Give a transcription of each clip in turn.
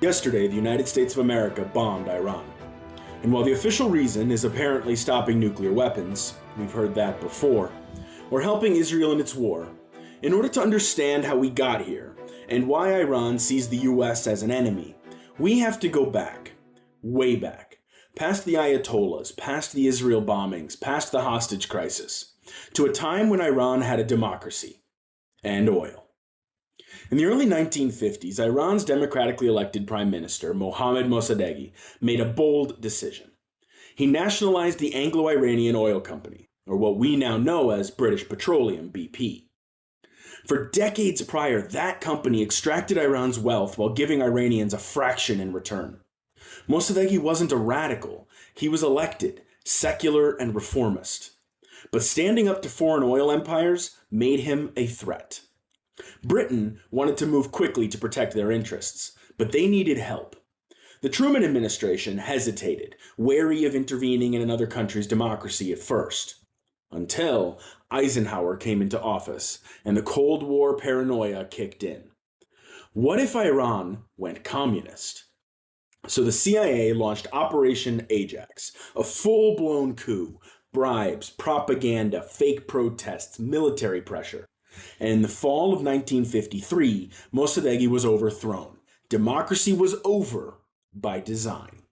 Yesterday, the United States of America bombed Iran. And while the official reason is apparently stopping nuclear weapons, we've heard that before, or helping Israel in its war, in order to understand how we got here and why Iran sees the US as an enemy, we have to go back, way back, past the ayatollahs, past the Israel bombings, past the hostage crisis, to a time when Iran had a democracy and oil. In the early 1950s, Iran's democratically elected prime minister, Mossadegh, made a bold decision. He nationalized the Anglo-Iranian Oil Company, or what we now know as British Petroleum, BP. For decades prior, that company extracted Iran's wealth while giving Iranians a fraction in return. Mossadegh wasn't a radical. He was elected, secular and reformist. But standing up to foreign oil empires made him a threat. Britain wanted to move quickly to protect their interests, but they needed help. The Truman administration hesitated, wary of intervening in another country's democracy at first, until Eisenhower came into office and the Cold War paranoia kicked in. What if Iran went communist? So the CIA launched Operation Ajax, a full-blown coup, bribes, propaganda, fake protests, military pressure. And in the fall of 1953, Mossadegh was overthrown. Democracy was over by design.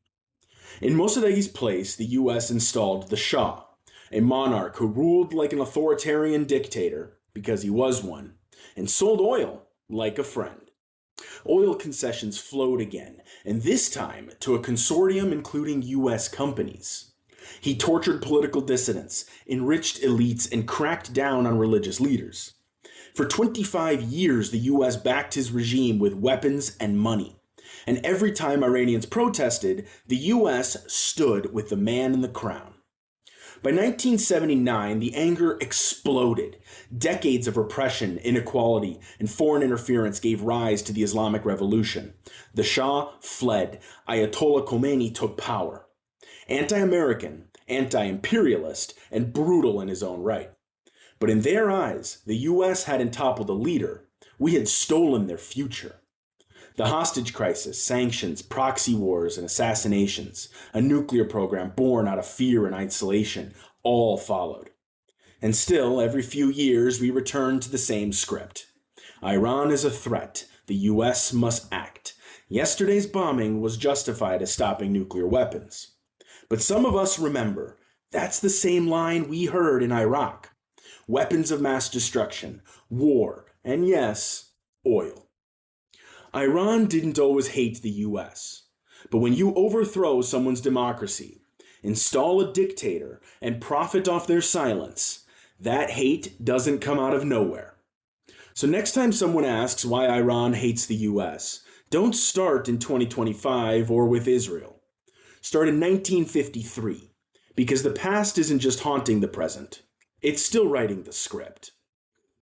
In Mossadegh's place, the US installed the Shah, a monarch who ruled like an authoritarian dictator, because he was one, and sold oil like a friend. Oil concessions flowed again, and this time to a consortium including US companies. He tortured political dissidents, enriched elites, and cracked down on religious leaders. For 25 years, the US backed his regime with weapons and money. And every time Iranians protested, the US stood with the man in the crown. By 1979, the anger exploded. Decades of repression, inequality, and foreign interference gave rise to the Islamic Revolution. The Shah fled. Ayatollah Khomeini took power. Anti-American, anti-imperialist, and brutal in his own right. But in their eyes, the US hadn't toppled a leader. We had stolen their future. The hostage crisis, sanctions, proxy wars, and assassinations, a nuclear program born out of fear and isolation, all followed. And still, every few years, we return to the same script. Iran is a threat. The US must act. Yesterday's bombing was justified as stopping nuclear weapons. But some of us remember, that's the same line we heard in Iraq. Weapons of mass destruction, war, and yes, oil. Iran didn't always hate the US, but when you overthrow someone's democracy, install a dictator, and profit off their silence, that hate doesn't come out of nowhere. So next time someone asks why Iran hates the US, don't start in 2025 or with Israel. Start in 1953, because the past isn't just haunting the present. It's still writing the script.